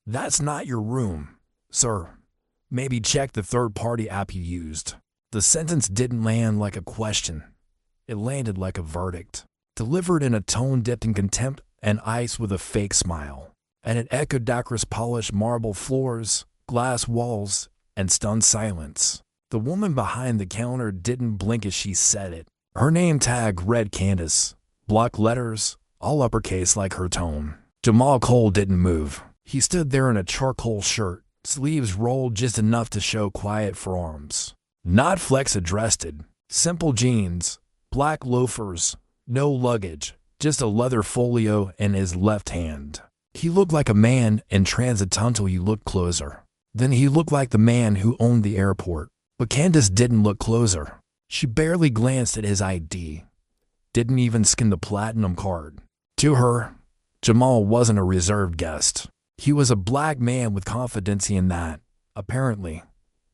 That's not your room, sir. Maybe check the third-party app you used. The sentence didn't land like a question. It landed like a verdict, delivered in a tone dipped in contempt and ice with a fake smile. And it echoed across polished marble floors, glass walls, and stunned silence. The woman behind the counter didn't blink as she said it. Her name tag read Candace, block letters, all uppercase like her tone. Jamal Cole didn't move. He stood there in a charcoal shirt, sleeves rolled just enough to show quiet forearms. Not flex-adjusted, simple jeans, black loafers, no luggage, just a leather folio in his left hand. He looked like a man in transit until you looked closer. Then he looked like the man who owned the airport. But Candace didn't look closer. She barely glanced at his ID. Didn't even scan the platinum card. To her, Jamal wasn't a reserved guest. He was a black man with confidence in that, apparently,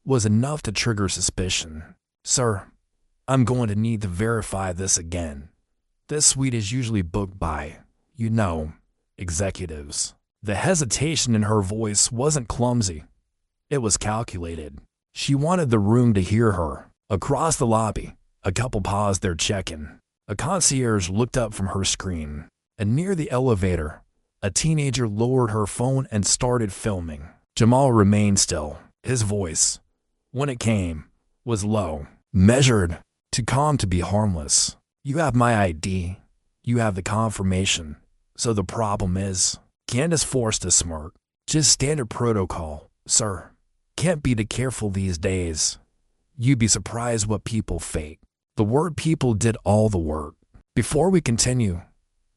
was enough to trigger suspicion. Sir, I'm going to need to verify this again. This suite is usually booked by, executives. The hesitation in her voice wasn't clumsy. It was calculated. She wanted the room to hear her. Across the lobby, a couple paused their check-in. A concierge looked up from her screen, and near the elevator, a teenager lowered her phone and started filming. Jamal remained still. His voice, when it came, was low, measured, too calm to be harmless. You have my ID. You have the confirmation. So the problem is, Candace forced a smirk. Just standard protocol, sir. Can't be too careful these days. You'd be surprised what people fake. The word people did all the work. Before we continue,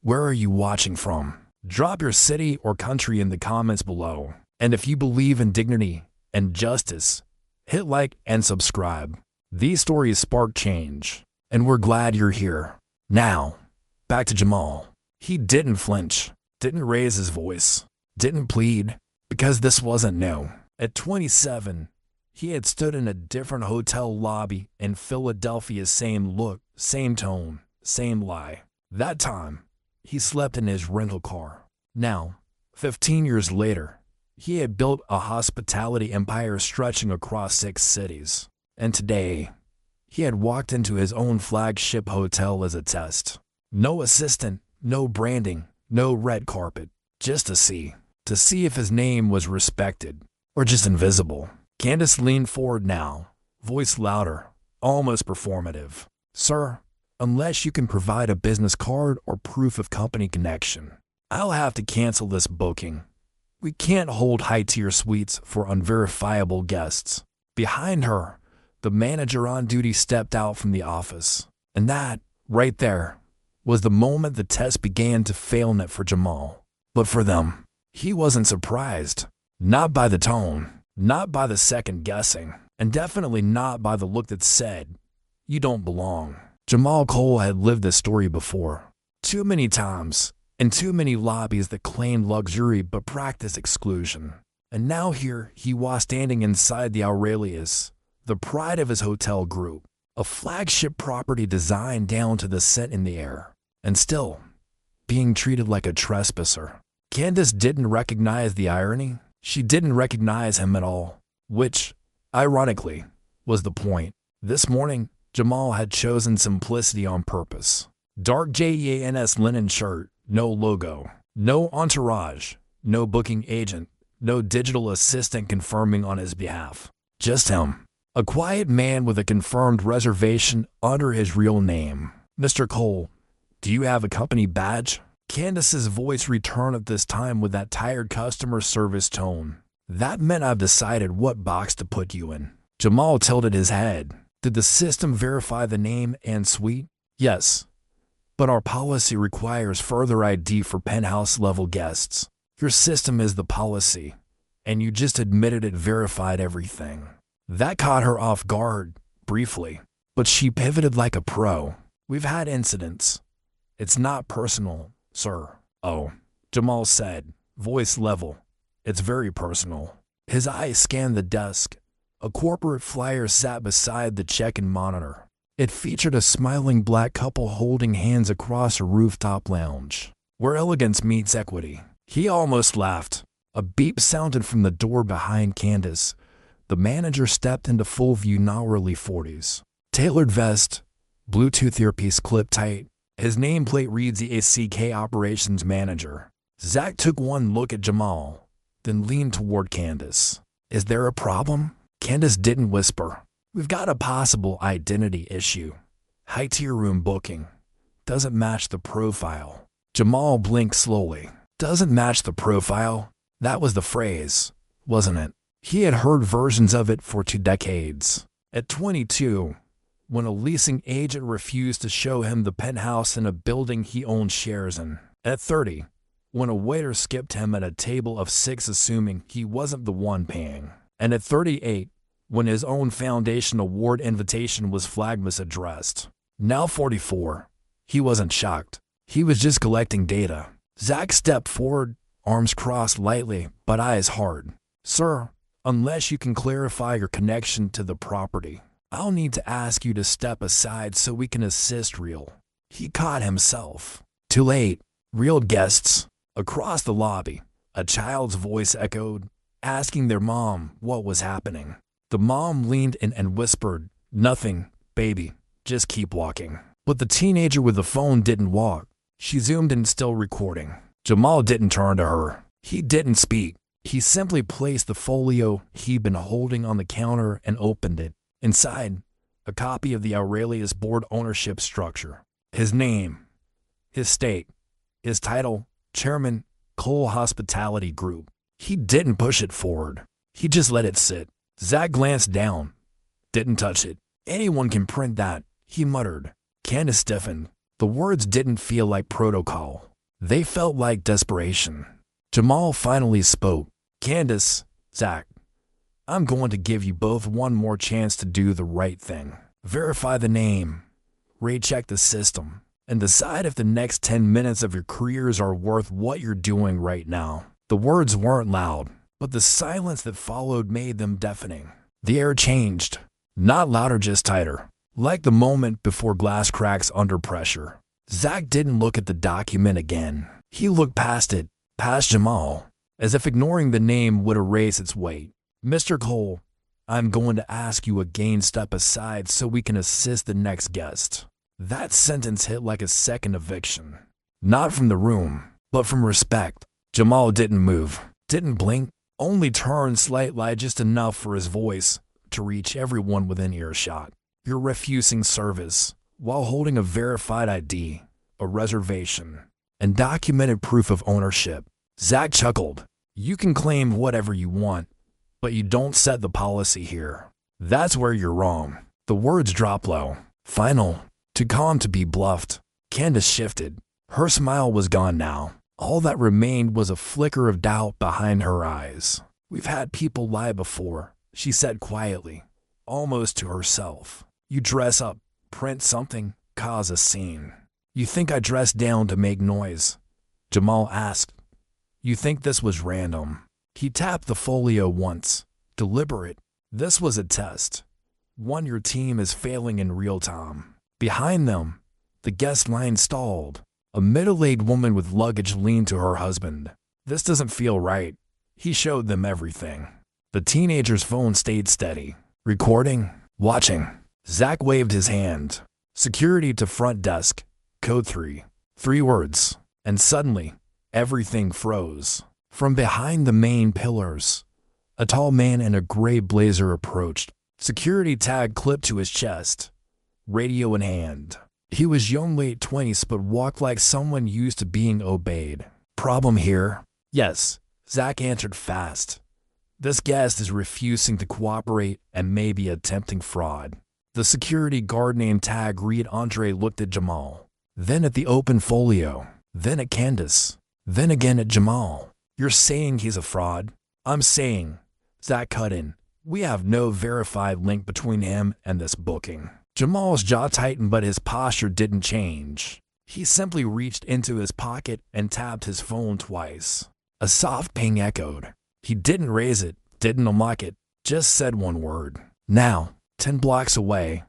where are you watching from? Drop your city or country in the comments below. And if you believe in dignity and justice, hit like and subscribe. These stories spark change, and we're glad you're here. Now, back to Jamal. He didn't flinch, didn't raise his voice, didn't plead, because this wasn't new. At 27, he had stood in a different hotel lobby in Philadelphia, same look, same tone, same lie. That time, he slept in his rental car. Now, 15 years later, he had built a hospitality empire stretching across 6 cities. And today, he had walked into his own flagship hotel as a test. No assistant, no branding, no red carpet, just to see if his name was respected. Or just invisible. Candace leaned forward now, voice louder, almost performative. Sir, unless you can provide a business card or proof of company connection, I'll have to cancel this booking. We can't hold high-tier suites for unverifiable guests. Behind her, the manager on duty stepped out from the office. And that, right there, was the moment the test began to fail net for Jamal. But for them, he wasn't surprised. Not by the tone, not by the second guessing, and definitely not by the look that said, you don't belong. Jamal Cole had lived this story before. Too many times, in too many lobbies that claimed luxury but practiced exclusion. And now here he was standing inside the Aurelius, the pride of his hotel group, a flagship property designed down to the scent in the air, and still being treated like a trespasser. Candace didn't recognize the irony. She didn't recognize him at all, which, ironically, was the point. This morning, Jamal had chosen simplicity on purpose. Dark JEANS linen shirt, no logo, no entourage, no booking agent, no digital assistant confirming on his behalf. Just him, a quiet man with a confirmed reservation under his real name. Mr. Cole, do you have a company badge? Candace's voice returned at this time with that tired customer service tone. That meant I've decided what box to put you in. Jamal tilted his head. Did the system verify the name and suite? Yes, but our policy requires further ID for penthouse-level guests. Your system is the policy, and you just admitted it verified everything. That caught her off guard, briefly, but she pivoted like a pro. We've had incidents. It's not personal, sir. Oh, Jamal said, voice level. It's very personal. His eyes scanned the desk. A corporate flyer sat beside the check-in monitor. It featured a smiling black couple holding hands across a rooftop lounge, where elegance meets equity. He almost laughed. A beep sounded from the door behind Candace. The manager stepped into full view, now early 40s. Tailored vest, Bluetooth earpiece clipped tight. His nameplate reads EACK Operations Manager. Zach took one look at Jamal, then leaned toward Candace. Is there a problem? Candace didn't whisper. We've got a possible identity issue. High-tier room booking. Doesn't match the profile. Jamal blinked slowly. Doesn't match the profile? That was the phrase, wasn't it? He had heard versions of it for 2 decades. At 22, when a leasing agent refused to show him the penthouse in a building he owned shares in. At 30, when a waiter skipped him at a table of 6 assuming he wasn't the one paying. And at 38, when his own foundation award invitation was flagged misaddressed. Now 44, he wasn't shocked. He was just collecting data. Zach stepped forward, arms crossed lightly, but eyes hard. Sir, unless you can clarify your connection to the property, I'll need to ask you to step aside so we can assist Real. He caught himself. Too late. Real guests. Across the lobby, a child's voice echoed, asking their mom what was happening. The mom leaned in and whispered, "Nothing, baby, just keep walking." But the teenager with the phone didn't walk. She zoomed in, still recording. Jamal didn't turn to her. He didn't speak. He simply placed the folio he'd been holding on the counter and opened it. Inside, a copy of the Aurelius board ownership structure. His name, his state, his title, Chairman, Cole Hospitality Group. He didn't push it forward. He just let it sit. Zach glanced down. Didn't touch it. Anyone can print that, he muttered. Candace stiffened. The words didn't feel like protocol. They felt like desperation. Jamal finally spoke. Candace, Zach, I'm going to give you both one more chance to do the right thing. Verify the name, recheck the system, and decide if the next 10 minutes of your careers are worth what you're doing right now. The words weren't loud, but the silence that followed made them deafening. The air changed. Not louder, just tighter. Like the moment before glass cracks under pressure. Zach didn't look at the document again. He looked past it, past Jamal, as if ignoring the name would erase its weight. Mr. Cole, I'm going to ask you again, step aside so we can assist the next guest. That sentence hit like a second eviction. Not from the room, but from respect. Jamal didn't move, didn't blink, only turned slightly, just enough for his voice to reach everyone within earshot. You're refusing service while holding a verified ID, a reservation, and documented proof of ownership. Zach chuckled. You can claim whatever you want, but you don't set the policy here. That's where you're wrong. The words dropped low, final, too calm to be bluffed. Candace shifted. Her smile was gone now. All that remained was a flicker of doubt behind her eyes. We've had people lie before, she said quietly, almost to herself. You dress up, print something, cause a scene. You think I dressed down to make noise? Jamal asked. You think this was random? He tapped the folio once, deliberate. This was a test. One your team is failing in real time. Behind them, the guest line stalled. A middle-aged woman with luggage leaned to her husband. This doesn't feel right. He showed them everything. The teenager's phone stayed steady. Recording, watching. Zach waved his hand. Security to front desk. Code 3. 3 words. And suddenly, everything froze. From behind the main pillars, a tall man in a gray blazer approached. Security tag clipped to his chest. Radio in hand. He was young, late 20s, but walked like someone used to being obeyed. Problem here? Yes, Zach answered fast. This guest is refusing to cooperate and may be attempting fraud. The security guard name tag read. Andre looked at Jamal, then at the open folio, then at Candace, then again at Jamal. You're saying he's a fraud? I'm saying, Zach cut in, we have no verified link between him and this booking. Jamal's jaw tightened, but his posture didn't change. He simply reached into his pocket and tapped his phone twice. A soft ping echoed. He didn't raise it, didn't unlock it, just said one word. Now, 10 blocks away,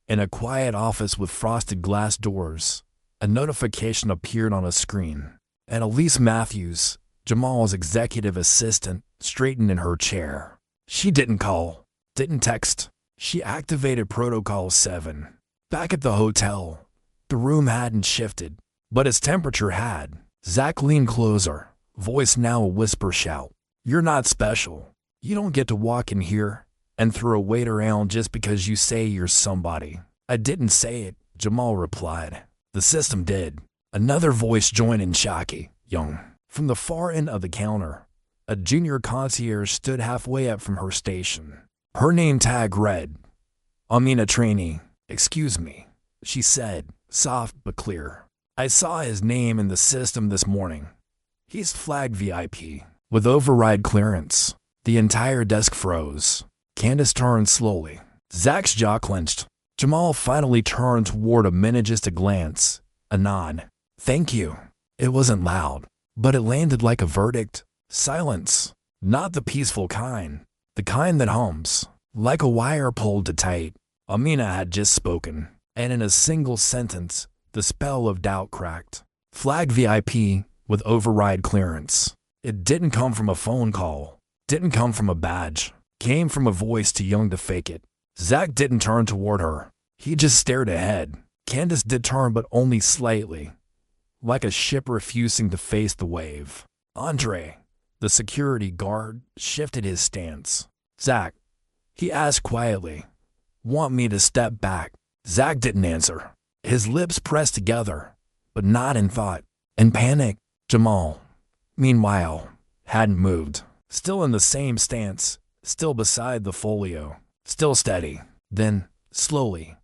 in a quiet office with frosted glass doors, a notification appeared on a screen. Annalise Matthews, Jamal's executive assistant straightened in her chair. She didn't call, didn't text. She activated Protocol 7. Back at the hotel, the room hadn't shifted, but its temperature had. Zach leaned closer, voice now a whisper shout. You're not special. You don't get to walk in here and throw weight around just because you say you're somebody. I didn't say it, Jamal replied. The system did. Another voice joined in, Shocky, young. From the far end of the counter, a junior concierge stood halfway up from her station. Her name tag read, Amina trainee. Excuse me, she said, soft but clear. I saw his name in the system this morning. He's flagged VIP, with override clearance. The entire desk froze. Candace turned slowly. Zach's jaw clenched. Jamal finally turned toward Amina, just a glance, a nod. Thank you. It wasn't loud, but it landed like a verdict. Silence. Not the peaceful kind. The kind that hums, like a wire pulled to tight. Amina had just spoken, and in a single sentence, the spell of doubt cracked. Flagged VIP with override clearance. It didn't come from a phone call. Didn't come from a badge. Came from a voice too young to fake it. Zach didn't turn toward her. He just stared ahead. Candace did turn, but only slightly, like a ship refusing to face the wave. Andre, the security guard, shifted his stance. Zach, he asked quietly, want me to step back? Zach didn't answer. His lips pressed together, but not in thought. In panic, Jamal, meanwhile, hadn't moved. Still in the same stance, still beside the folio, still steady. Then, slowly,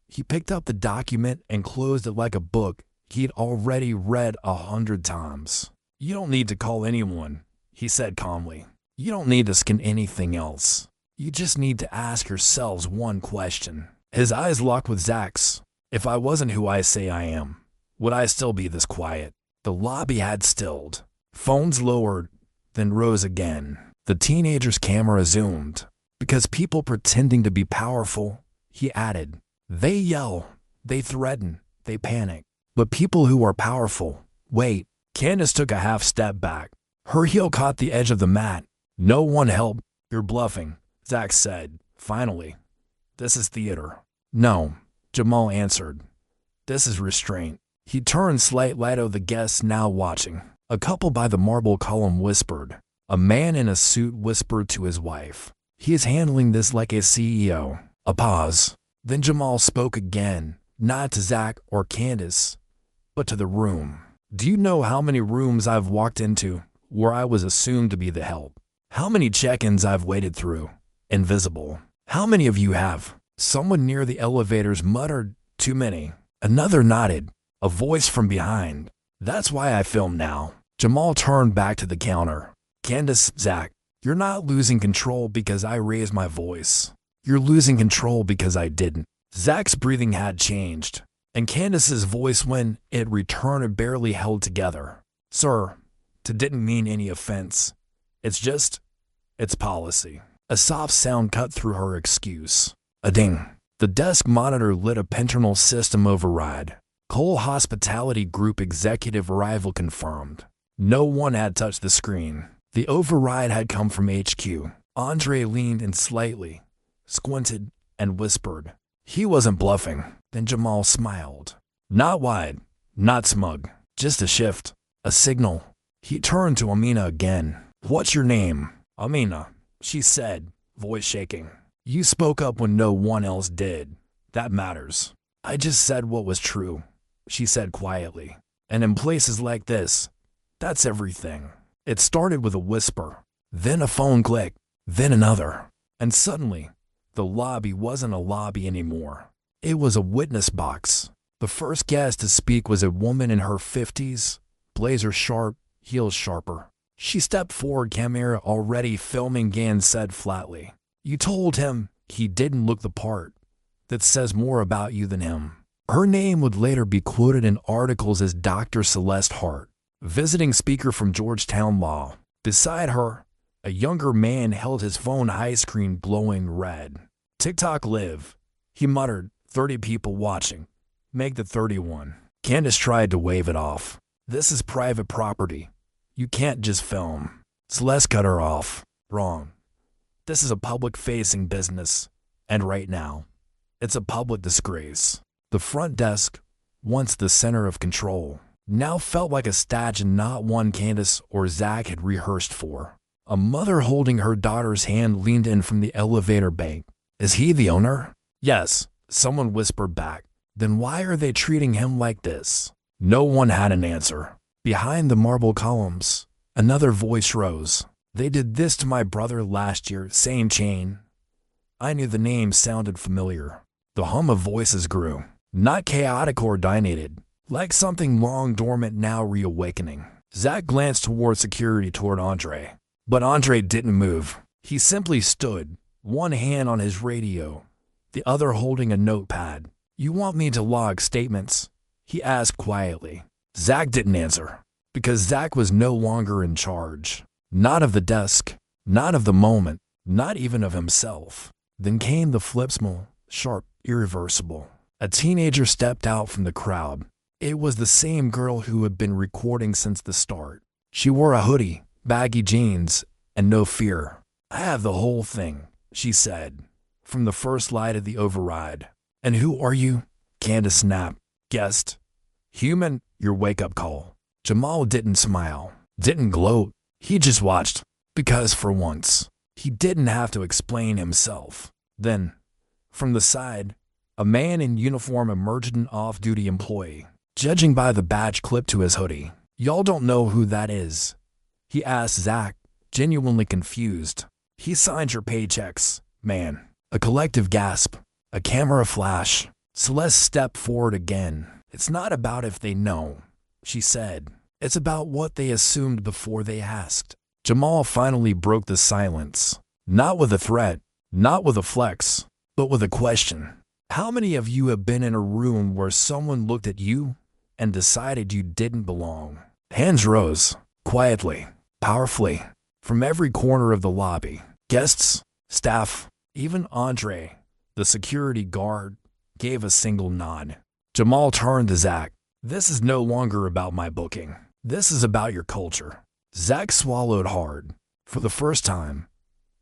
he picked up the document and closed it like a book he'd already read 100 times. You don't need to call anyone, he said calmly. You don't need to scan anything else. You just need to ask yourselves one question. His eyes locked with Zach's. If I wasn't who I say I am, would I still be this quiet? The lobby had stilled. Phones lowered, then rose again. The teenager's camera zoomed. Because people pretending to be powerful, he added. They yell, they threaten, they panic. But people who are powerful, wait. Candace took a half step back. Her heel caught the edge of the mat. No one help. You're bluffing, Zach said, finally. This is theater. No, Jamal answered. This is restraint. He turned slightly to the guests now watching. A couple by the marble column whispered. A man in a suit whispered to his wife. He is handling this like a CEO. A pause. Then Jamal spoke again, not to Zach or Candace, but to the room. Do you know how many rooms I've walked into where I was assumed to be the help? How many check-ins I've waited through, invisible? How many of you have? Someone near the elevators muttered, too many. Another nodded, a voice from behind. That's why I film now. Jamal turned back to the counter. Candace, Zach, you're not losing control because I raised my voice. You're losing control because I didn't. Zach's breathing had changed, and Candace's voice, when it returned, barely held together. Sir, it didn't mean any offense. It's policy. A soft sound cut through her excuse. A ding. The desk monitor lit a Penternal system override. Cole Hospitality Group executive arrival confirmed. No one had touched the screen. The override had come from HQ. Andre leaned in slightly, squinted, and whispered. He wasn't bluffing. Then Jamal smiled. Not wide, not smug, just a shift, a signal. He turned to Amina again. What's your name? Amina, she said, voice shaking. You spoke up when no one else did. That matters. I just said what was true, she said quietly. And in places like this, that's everything. It started with a whisper, then a phone click, then another. And suddenly, the lobby wasn't a lobby anymore. It was a witness box. The first guest to speak was a woman in her 50s, blazer sharp, heels sharper. She stepped forward, camera already filming. Gan said flatly, you told him he didn't look the part. That says more about you than him. Her name would later be quoted in articles as Dr. Celeste Hart, visiting speaker from Georgetown Law. Beside her, a younger man held his phone, high screen glowing red. TikTok live, he muttered, 30 people watching. Make the 31. Candace tried to wave it off. This is private property. You can't just film. Celeste cut her off. Wrong. This is a public-facing business, and right now, it's a public disgrace. The front desk, once the center of control, now felt like a stage and not one Candace or Zach had rehearsed for. A mother holding her daughter's hand leaned in from the elevator bank. Is he the owner? Yes, someone whispered back. Then why are they treating him like this? No one had an answer. Behind the marble columns, another voice rose. They did this to my brother last year, same chain. I knew the name sounded familiar. The hum of voices grew, not chaotic or coordinated, like something long dormant now reawakening. Zach glanced toward security toward Andre, but Andre didn't move. He simply stood, one hand on his radio, the other holding a notepad. You want me to log statements? He asked quietly. Zach didn't answer, because Zach was no longer in charge. Not of the desk, not of the moment, not even of himself. Then came the flipsmall, sharp, irreversible. A teenager stepped out from the crowd. It was the same girl who had been recording since the start. She wore a hoodie, baggy jeans, and no fear. I have the whole thing, she said, from the first light of the override. And who are you? Candace snapped. Guest. Human, your wake-up call. Jamal didn't smile, didn't gloat. He just watched, because for once, he didn't have to explain himself. Then, from the side, a man in uniform emerged, an off-duty employee, judging by the badge clipped to his hoodie. Y'all don't know who that is? He asked Zach, genuinely confused. He signed your paychecks, man. A collective gasp, a camera flash. Celeste stepped forward again. It's not about if they know, she said. It's about what they assumed before they asked. Jamal finally broke the silence. Not with a threat, not with a flex, but with a question. How many of you have been in a room where someone looked at you and decided you didn't belong? Hands rose, quietly, powerfully, from every corner of the lobby. Guests, staff, even Andre, the security guard, gave a single nod. Jamal turned to Zach. This is no longer about my booking. This is about your culture. Zach swallowed hard. For the first time,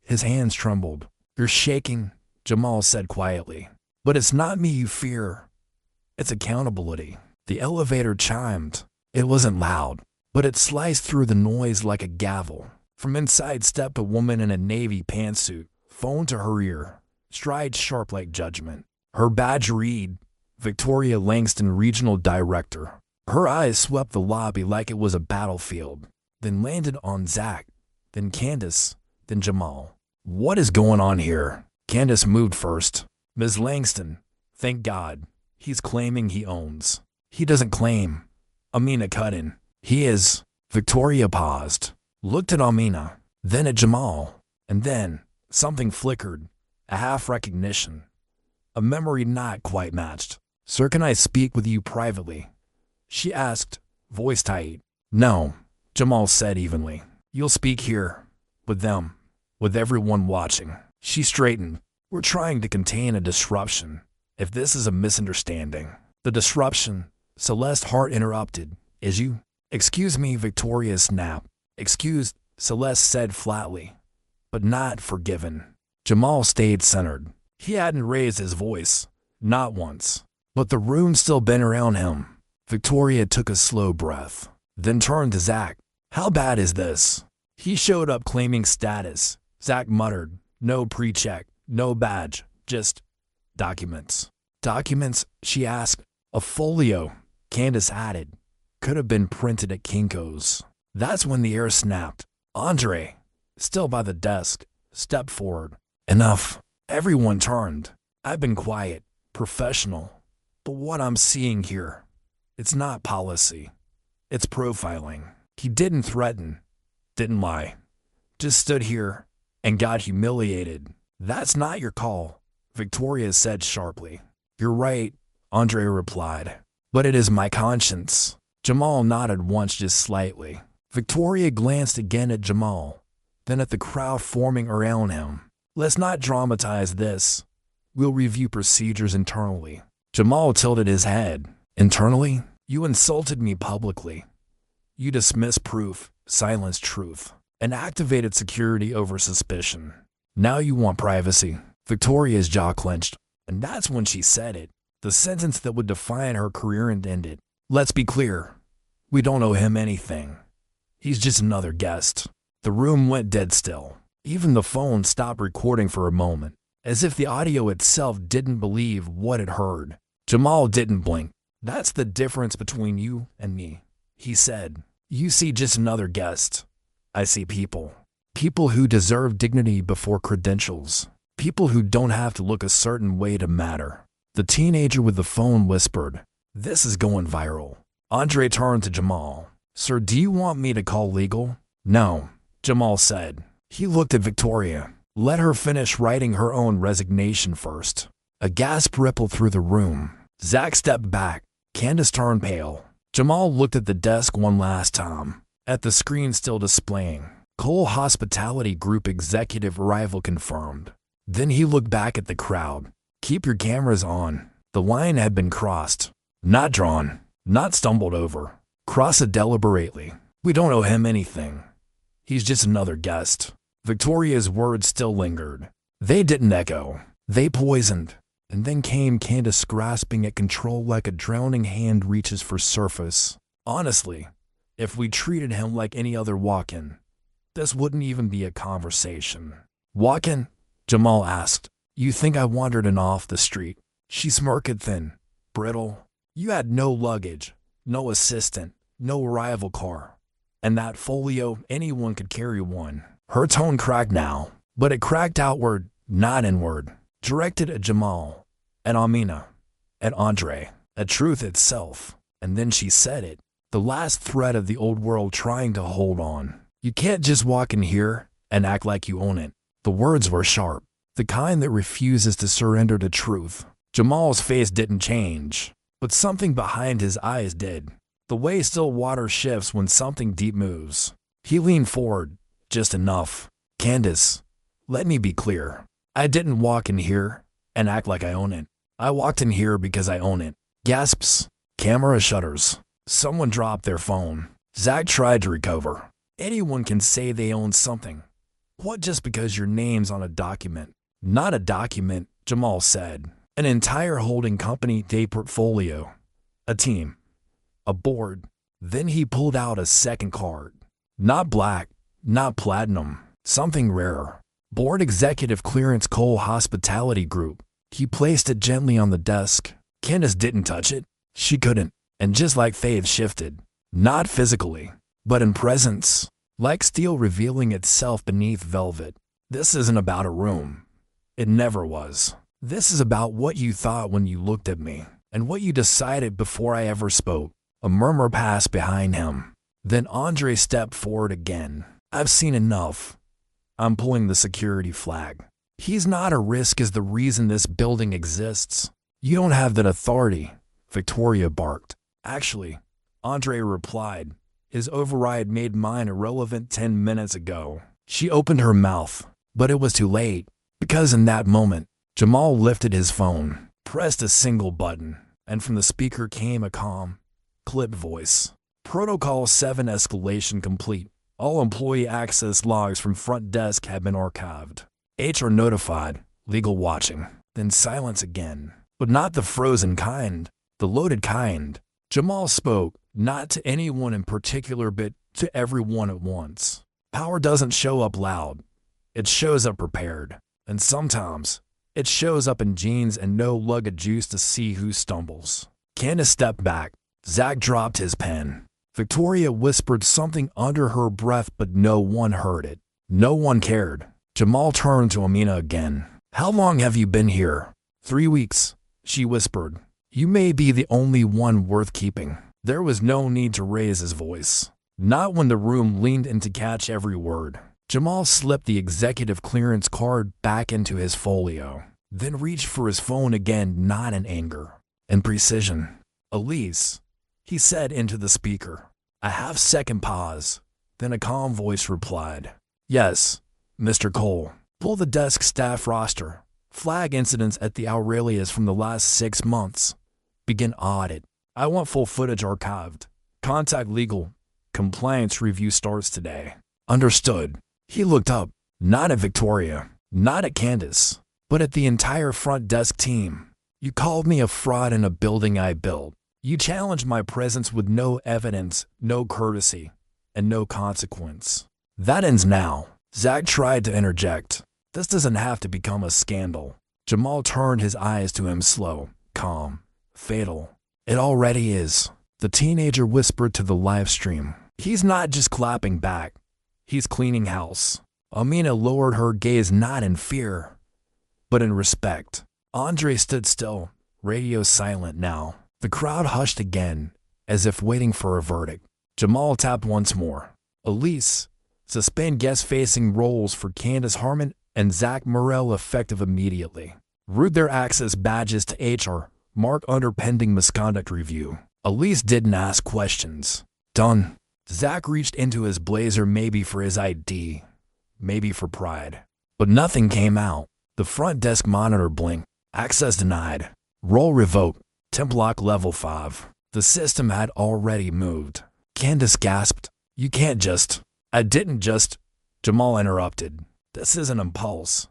his hands trembled. You're shaking, Jamal said quietly. But it's not me you fear. It's accountability. The elevator chimed. It wasn't loud, but it sliced through the noise like a gavel. From inside stepped a woman in a navy pantsuit, phone to her ear, stride sharp like judgment. Her badge read, Victoria Langston, Regional Director. Her eyes swept the lobby like it was a battlefield, then landed on Zach, then Candace, then Jamal. What is going on here? Candace moved first. Ms. Langston, thank God, he's claiming he owns. He doesn't claim. Amina cut in. He is. Victoria paused, looked at Amina, then at Jamal, and then something flickered, a half recognition, a memory not quite matched. Sir, can I speak with you privately? She asked, voice tight. No, Jamal said evenly. You'll speak here, with them, with everyone watching. She straightened. We're trying to contain a disruption. If this is a misunderstanding, the disruption, Celeste Hart interrupted. Is you? Excuse me, Victoria snapped. Excuse, Celeste said flatly, but not forgiven. Jamal stayed centered. He hadn't raised his voice, not once, but the room still bent around him. Victoria took a slow breath, then turned to Zach. How bad is this? He showed up claiming status. Zach muttered, no pre-check, no badge, just documents. Documents, she asked. A folio, Candace added, could have been printed at Kinko's. That's when the air snapped. Andre, still by the desk, stepped forward. Enough. Everyone turned. I've been quiet, professional, but what I'm seeing here, it's not policy. It's profiling. He didn't threaten, didn't lie, just stood here and got humiliated. That's not your call, Victoria said sharply. You're right, Andre replied, but it is my conscience. Jamal nodded once, just slightly. Victoria glanced again at Jamal, then at the crowd forming around him. Let's not dramatize this. We'll review procedures internally. Jamal tilted his head. Internally? You insulted me publicly. You dismiss proof, silence truth, and activated security over suspicion. Now you want privacy. Victoria's jaw clenched, and that's when she said it. The sentence that would define her career and end it. Let's be clear. We don't owe him anything. He's just another guest. The room went dead still. Even the phone stopped recording for a moment, as if the audio itself didn't believe what it heard. Jamal didn't blink. That's the difference between you and me, he said. You see just another guest. I see people. People who deserve dignity before credentials. People who don't have to look a certain way to matter. The teenager with the phone whispered, "This is going viral." Andre turned to Jamal. "Sir, do you want me to call legal?" "No," Jamal said. He looked at Victoria. Let her finish writing her own resignation first. A gasp rippled through the room. Zach stepped back. Candace turned pale. Jamal looked at the desk one last time, at the screen still displaying Cole Hospitality Group executive arrival confirmed. Then he looked back at the crowd. Keep your cameras on. The line had been crossed. Not drawn. Not stumbled over. Cross it deliberately. We don't owe him anything. He's just another guest. Victoria's words still lingered. They didn't echo. They poisoned. And then came Candace grasping at control like a drowning hand reaches for surface. Honestly, if we treated him like any other walk-in, this wouldn't even be a conversation. Walk-in? Jamal asked. You think I wandered in off the street? She smirked thin, brittle. You had no luggage, no assistant, no arrival car. And that folio, anyone could carry one. Her tone cracked now, but it cracked outward, not inward. Directed at Jamal, at Amina, at Andre, at truth itself. And then she said it, the last thread of the old world trying to hold on. You can't just walk in here and act like you own it. The words were sharp, the kind that refuses to surrender to truth. Jamal's face didn't change, but something behind his eyes did. The way still water shifts when something deep moves. He leaned forward, just enough. Candace, let me be clear. I didn't walk in here and act like I own it. I walked in here because I own it. Gasps. Camera shutters. Someone dropped their phone. Zach tried to recover. Anyone can say they own something. What just because your name's on a document? Not a document, Jamal said. An entire holding company day portfolio. A team. A board. Then he pulled out a second card. Not black, not platinum. Something rarer. Board Executive Clearance Cole Hospitality Group. He placed it gently on the desk. Candace didn't touch it. She couldn't. And just like faith shifted. Not physically, but in presence. Like steel revealing itself beneath velvet. This isn't about a room. It never was. This is about what you thought when you looked at me, and what you decided before I ever spoke. A murmur passed behind him. Then Andre stepped forward again. I've seen enough. I'm pulling the security flag. He's not a risk as the reason this building exists. You don't have that authority, Victoria barked. Actually, Andre replied. His override made mine irrelevant 10 minutes ago. She opened her mouth, but it was too late, because in that moment, Jamal lifted his phone, pressed a single button, and from the speaker came a calm, clipped voice. Protocol 7 escalation complete. All employee access logs from front desk have been archived. HR notified, legal watching. Then silence again. But not the frozen kind, the loaded kind. Jamal spoke, not to anyone in particular but to everyone at once. Power doesn't show up loud. It shows up prepared. And sometimes, it shows up in jeans and no luggage juice to see who stumbles. Candace stepped back. Zach dropped his pen. Victoria whispered something under her breath, but no one heard it. No one cared. Jamal turned to Amina again. How long have you been here? 3 weeks, she whispered. You may be the only one worth keeping. There was no need to raise his voice. Not when the room leaned in to catch every word. Jamal slipped the executive clearance card back into his folio, then reached for his phone again, not in anger. In precision. Elise, he said into the speaker. A half-second pause, then a calm voice replied. Yes, Mr. Cole. Pull the desk staff roster. Flag incidents at the Aurelius from the last 6 months. Begin audit. I want full footage archived. Contact legal. Compliance review starts today. Understood. He looked up, not at Victoria, not at Candace, but at the entire front desk team. You called me a fraud in a building I built. You challenged my presence with no evidence, no courtesy, and no consequence. That ends now. Zach tried to interject. This doesn't have to become a scandal. Jamal turned his eyes to him slow, calm, fatal. It already is. The teenager whispered to the live stream. He's not just clapping back. He's cleaning house. Amina lowered her gaze not in fear, but in respect. Andre stood still, radio silent now. The crowd hushed again, as if waiting for a verdict. Jamal tapped once more. Elise, suspend guest-facing roles for Candace Harmon and Zach Morrell effective immediately. Route their access badges to HR, mark under pending misconduct review. Elise didn't ask questions. Done. Zach reached into his blazer, maybe for his ID, maybe for pride. But nothing came out. The front desk monitor blinked. Access denied. Role revoked. Temp lock level 5. The system had already moved. Candace gasped. You can't just... I didn't just... Jamal interrupted. This isn't impulse.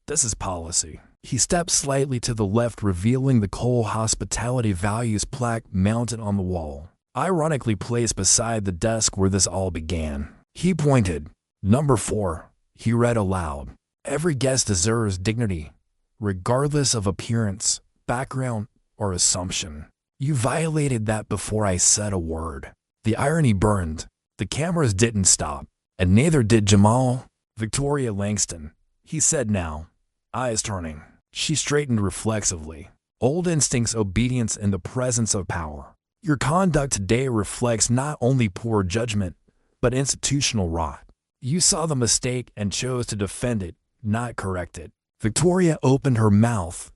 This is policy. He stepped slightly to the left, revealing the Cole Hospitality Values plaque mounted on the wall, ironically placed beside the desk where this all began. He pointed. Number 4. He read aloud. Every guest deserves dignity, regardless of appearance, background, or assumption. You violated that before I said a word. The irony burned. The cameras didn't stop, and neither did Jamal. Victoria Langston, he said now, eyes turning. She straightened reflexively. Old instincts, obedience in the presence of power. Your conduct today reflects not only poor judgment, but institutional rot. You saw the mistake and chose to defend it, not correct it. Victoria opened her mouth,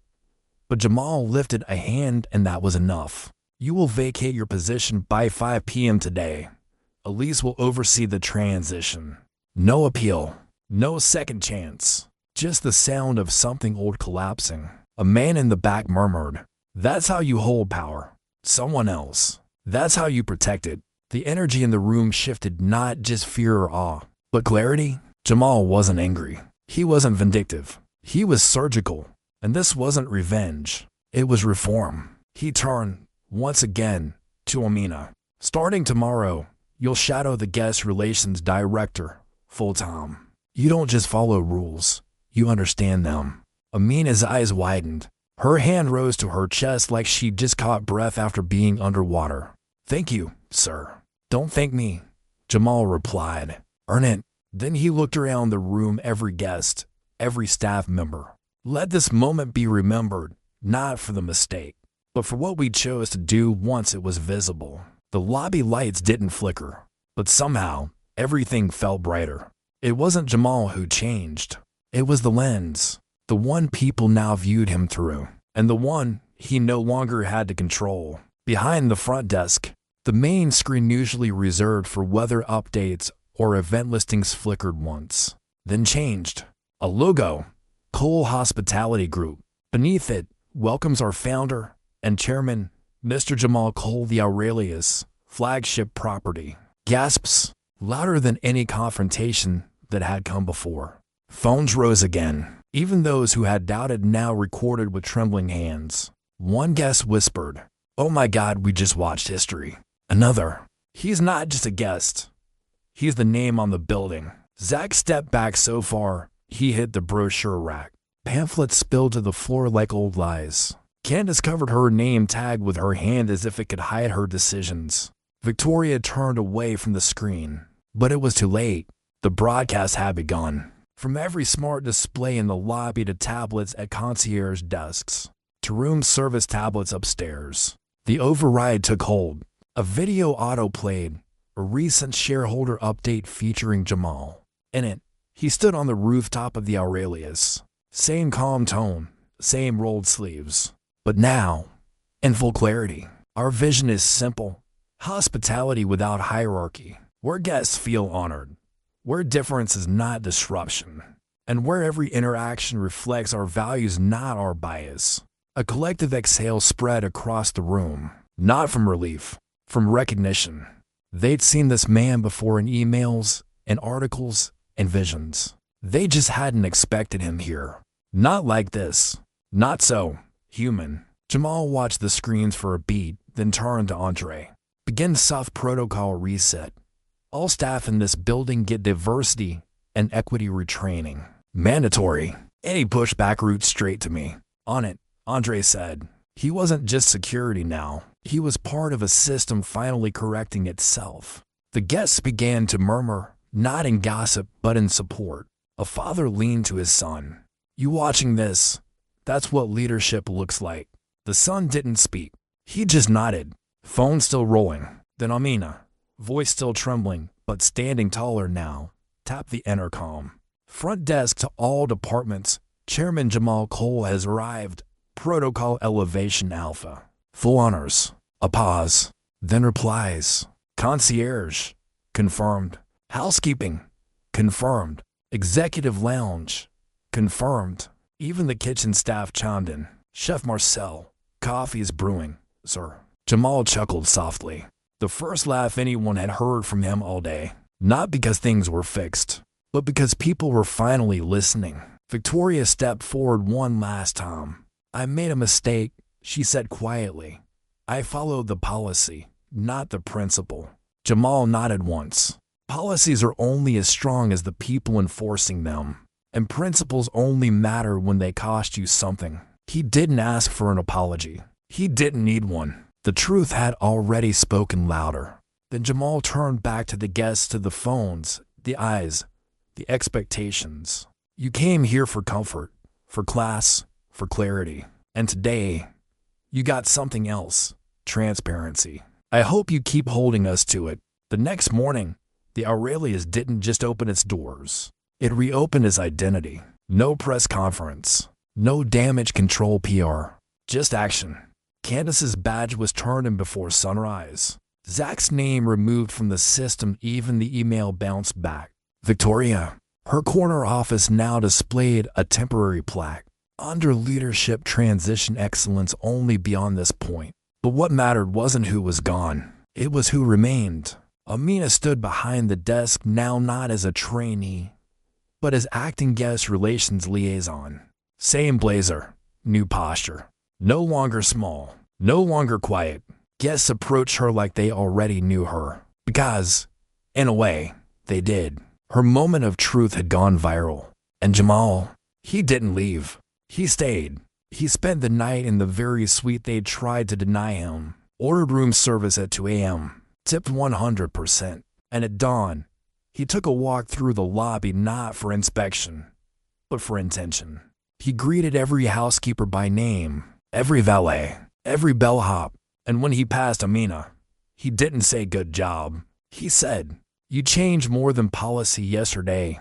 but Jamal lifted a hand, and that was enough. You will vacate your position by 5 p.m. today. Elise will oversee the transition. No appeal, no second chance. Just the sound of something old collapsing. A man in the back murmured, "That's how you hold power. Someone else. That's how you protect it." The energy in the room shifted, not just fear or awe, but clarity. Jamal wasn't angry. He wasn't vindictive. He was surgical. And this wasn't revenge. It was reform. He turned, once again, to Amina. Starting tomorrow, you'll shadow the guest relations director, full-time. You don't just follow rules. You understand them. Amina's eyes widened. Her hand rose to her chest like she'd just caught breath after being underwater. Thank you, sir. Don't thank me, Jamal replied. Earn it. Then he looked around the room, every guest, every staff member. Let this moment be remembered, not for the mistake, but for what we chose to do once it was visible. The lobby lights didn't flicker, but somehow, everything felt brighter. It wasn't Jamal who changed. It was the lens, the one people now viewed him through, and the one he no longer had to control. Behind the front desk, the main screen usually reserved for weather updates or event listings flickered once, then changed. A logo, Cole Hospitality Group. Beneath it, welcomes our founder and chairman, Mr. Jamal Cole, the Aurelius flagship property. Gasps, louder than any confrontation that had come before. Phones rose again. Even those who had doubted now recorded with trembling hands. One guest whispered, "Oh my God, we just watched history." Another, "He's not just a guest. He's the name on the building." Zach stepped back so far, he hit the brochure rack. Pamphlets spilled to the floor like old lies. Candace covered her name tag with her hand as if it could hide her decisions. Victoria turned away from the screen, but it was too late. The broadcast had begun. From every smart display in the lobby to tablets at concierge desks, to room service tablets upstairs, the override took hold. A video auto played, a recent shareholder update featuring Jamal. In it, he stood on the rooftop of the Aurelius. Same calm tone, same rolled sleeves. But now, in full clarity, our vision is simple. Hospitality without hierarchy, where guests feel honored, where difference is not disruption, and where every interaction reflects our values, not our bias. A collective exhale spread across the room, not from relief, from recognition. They'd seen this man before in emails and articles and visions. They just hadn't expected him here. Not like this. Not so human. Jamal watched the screens for a beat, then turned to Andre. Begin soft protocol reset. All staff in this building get diversity and equity retraining. Mandatory. Any pushback route straight to me. On it, Andre said. He wasn't just security now. He was part of a system finally correcting itself. The guests began to murmur, not in gossip, but in support. A father leaned to his son. You watching this? That's what leadership looks like. The son didn't speak. He just nodded. Phone still rolling. Then Amina, voice still trembling, but standing taller now, tapped the intercom. Front desk to all departments. Chairman Jamal Cole has arrived. Protocol Elevation Alpha. Full honors. A pause. Then replies. Concierge. Confirmed. Housekeeping. Confirmed. Executive lounge. Confirmed. Even the kitchen staff chimed in. Chef Marcel. Coffee is brewing, sir. Jamal chuckled softly. The first laugh anyone had heard from him all day. Not because things were fixed, but because people were finally listening. Victoria stepped forward one last time. I made a mistake, she said quietly. I followed the policy, not the principle. Jamal nodded once. Policies are only as strong as the people enforcing them, and principles only matter when they cost you something. He didn't ask for an apology. He didn't need one. The truth had already spoken louder. Then Jamal turned back to the guests, to the phones, the eyes, the expectations. You came here for comfort, for class, for clarity. And today, you got something else, transparency. I hope you keep holding us to it. The next morning, the Aurelius didn't just open its doors. It reopened its identity. No press conference. No damage control PR. Just action. Candace's badge was turned in before sunrise. Zach's name removed from the system, even the email bounced back. Victoria. Her corner office now displayed a temporary plaque. Under leadership transition excellence only beyond this point. But what mattered wasn't who was gone. It was who remained. Amina stood behind the desk, now not as a trainee, but as acting guest relations liaison. Same blazer, new posture. No longer small, no longer quiet. Guests approached her like they already knew her. Because, in a way, they did. Her moment of truth had gone viral. And Jamal, he didn't leave. He stayed. He spent the night in the very suite they'd tried to deny him. Ordered room service at 2 a.m. Tipped 100%. And at dawn, he took a walk through the lobby, not for inspection, but for intention. He greeted every housekeeper by name, every valet, every bellhop, and when he passed Amina, he didn't say good job. He said, you changed more than policy yesterday.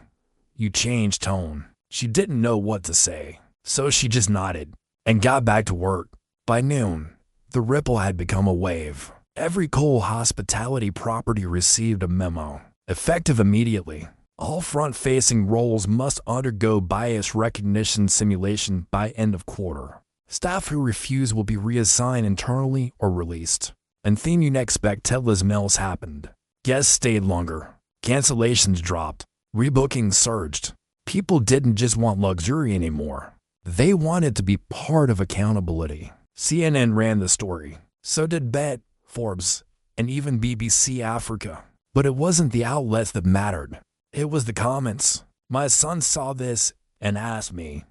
You changed tone. She didn't know what to say, so she just nodded and got back to work. By noon, the ripple had become a wave. Every Cole hospitality property received a memo, effective immediately. All front-facing roles must undergo bias recognition simulation by end of quarter. Staff who refuse will be reassigned internally or released. And theme unexpected mails happened. Guests stayed longer. Cancellations dropped. Rebookings surged. People didn't just want luxury anymore. They wanted to be part of accountability. CNN ran the story. So did BET, Forbes, and even BBC Africa. But it wasn't the outlets that mattered. It was the comments. My son saw this and asked me,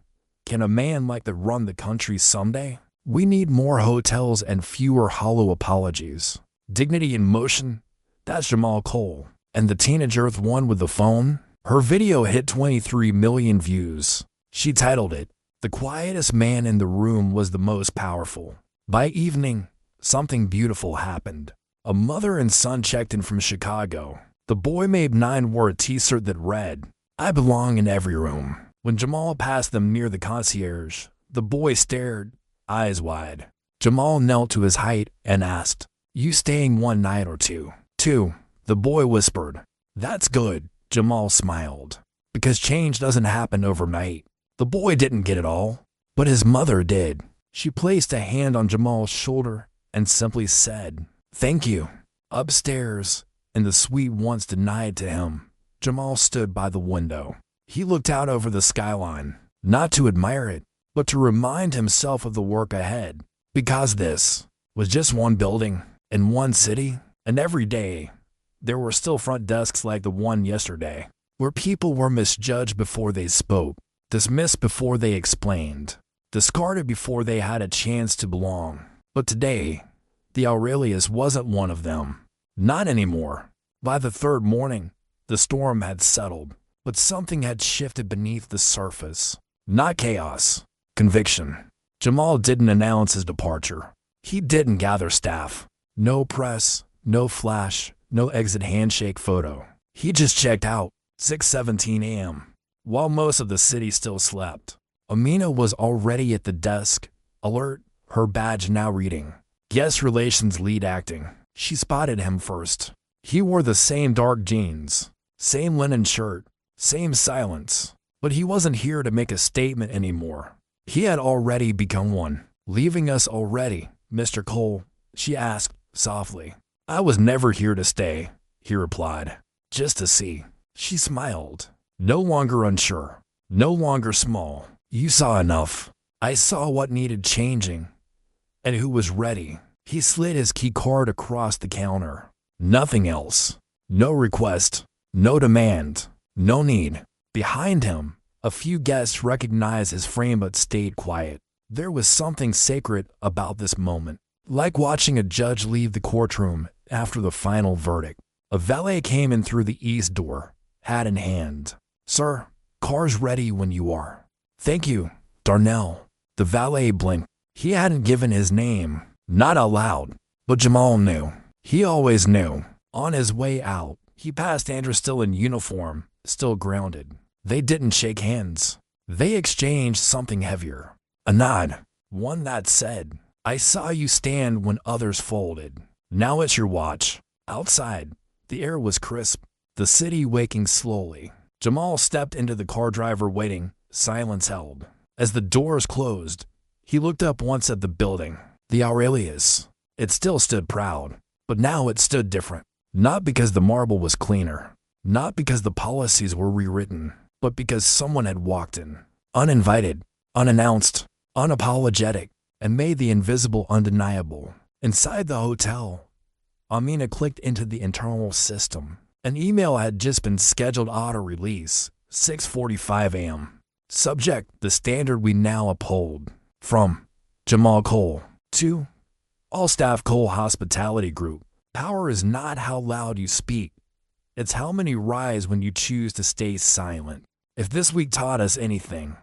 can a man like that run the country someday? We need more hotels and fewer hollow apologies. Dignity in motion? That's Jamal Cole. And the teenage Earth one with the phone? Her video hit 23 million views. She titled it, The Quietest Man in the Room Was the Most Powerful. By evening, something beautiful happened. A mother and son checked in from Chicago. The boy made 9 wore a t-shirt that read, I belong in every room. When Jamal passed them near the concierge, the boy stared, eyes wide. Jamal knelt to his height and asked, you staying one night or two? 2, the boy whispered. That's good, Jamal smiled. Because change doesn't happen overnight. The boy didn't get it all, but his mother did. She placed a hand on Jamal's shoulder and simply said, thank you. Upstairs, and the suite once denied to him. Jamal stood by the window. He looked out over the skyline, not to admire it, but to remind himself of the work ahead. Because this was just one building in one city, and every day there were still front desks like the one yesterday, where people were misjudged before they spoke, dismissed before they explained, discarded before they had a chance to belong. But today, the Aurelius wasn't one of them. Not anymore. By the third morning, the storm had settled, but something had shifted beneath the surface. Not chaos, conviction. Jamal didn't announce his departure. He didn't gather staff. No press, no flash, no exit handshake photo. He just checked out, 6:17 a.m., while most of the city still slept. Amina was already at the desk, alert, her badge now reading Guest Relations Lead Acting. She spotted him first. He wore the same dark jeans, same linen shirt, same silence. But he wasn't here to make a statement anymore. He had already become one. Leaving us already, Mr. Cole? She asked softly. I was never here to stay, he replied. Just to see. She smiled. No longer unsure. No longer small. You saw enough. I saw what needed changing. And who was ready. He slid his key card across the counter. Nothing else. No request. No demand. No need. Behind him, a few guests recognized his frame but stayed quiet. There was something sacred about this moment. Like watching a judge leave the courtroom after the final verdict. A valet came in through the east door, hat in hand. Sir, car's ready when you are. Thank you, Darnell. The valet blinked. He hadn't given his name, not out loud, but Jamal knew. He always knew. On his way out, he passed Andrew still in uniform, still grounded. They didn't shake hands. They exchanged something heavier. A nod, one that said, I saw you stand when others folded. Now it's your watch. Outside, the air was crisp, the city waking slowly. Jamal stepped into the car driver waiting, silence held. As the doors closed, he looked up once at the building, the Aurelius. It still stood proud, but now it stood different. Not because the marble was cleaner, not because the policies were rewritten, but because someone had walked in, uninvited, unannounced, unapologetic, and made the invisible undeniable. Inside the hotel, Amina clicked into the internal system. An email had just been scheduled auto-release, 6:45 a.m. Subject, the standard we now uphold. From Jamal Cole. To all staff Cole Hospitality Group. Power is not how loud you speak. It's how many rise when you choose to stay silent. If this week taught us anything,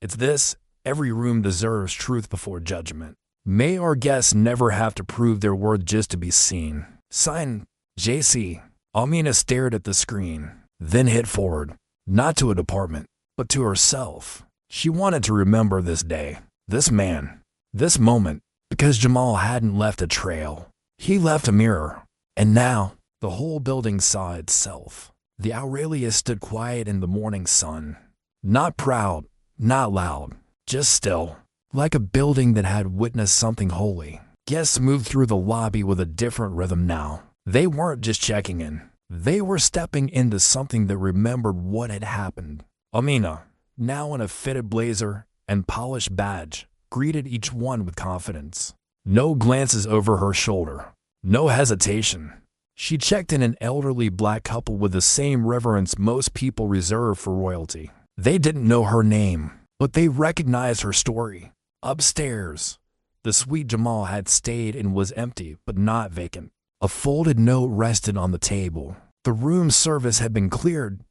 it's this: every room deserves truth before judgment. May our guests never have to prove their worth just to be seen. Signed, JC. Amina stared at the screen, then hit forward, not to a department, but to herself. She wanted to remember this day, this man, this moment, because Jamal hadn't left a trail. He left a mirror, and now the whole building saw itself. The Aurelius stood quiet in the morning sun, not proud, not loud, just still, like a building that had witnessed something holy. Guests moved through the lobby with a different rhythm now. They weren't just checking in. They were stepping into something that remembered what had happened. Amina, now in a fitted blazer and polished badge, greeted each one with confidence. No glances over her shoulder. No hesitation. She checked in an elderly black couple with the same reverence most people reserve for royalty. They didn't know her name, but they recognized her story. Upstairs, the suite Jamal had stayed in was empty but not vacant. A folded note rested on the table. The room service had been cleared,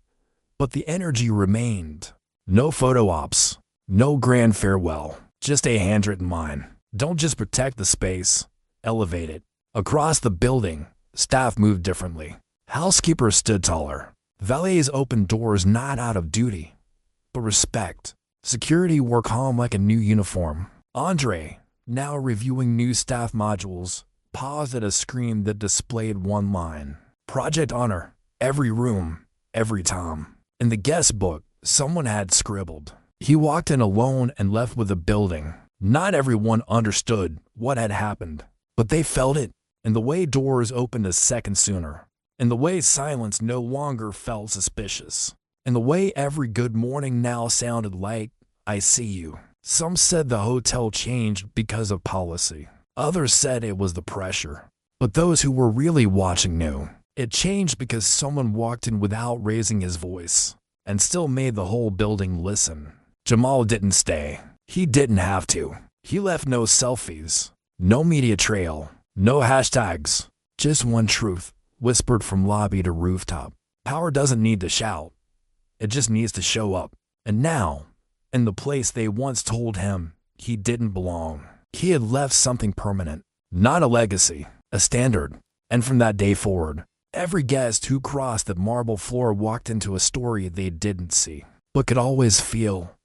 but the energy remained. No photo ops, no grand farewell, just a handwritten line. Don't just protect the space, elevate it. Across the building, staff moved differently. Housekeepers stood taller. Valets opened doors not out of duty, but respect. Security wore calm like a new uniform. Andre, now reviewing new staff modules, paused at a screen that displayed one line. Project Honor, every room, every time. In the guest book, someone had scribbled. He walked in alone and left with the building. Not everyone understood what had happened, but they felt it, and the way doors opened a second sooner. in the way silence no longer felt suspicious, in the way every good morning now sounded like, "I see you." Some said the hotel changed because of policy. Others said it was the pressure. But those who were really watching knew. It changed because someone walked in without raising his voice and still made the whole building listen. Jamal didn't stay. He didn't have to. He left no selfies, no media trail, no hashtags. Just one truth, whispered from lobby to rooftop. Power doesn't need to shout. It just needs to show up. And now, in the place they once told him he didn't belong, he had left something permanent. Not a legacy, a standard. And from that day forward, every guest who crossed the marble floor walked into a story they didn't see, but could always feel.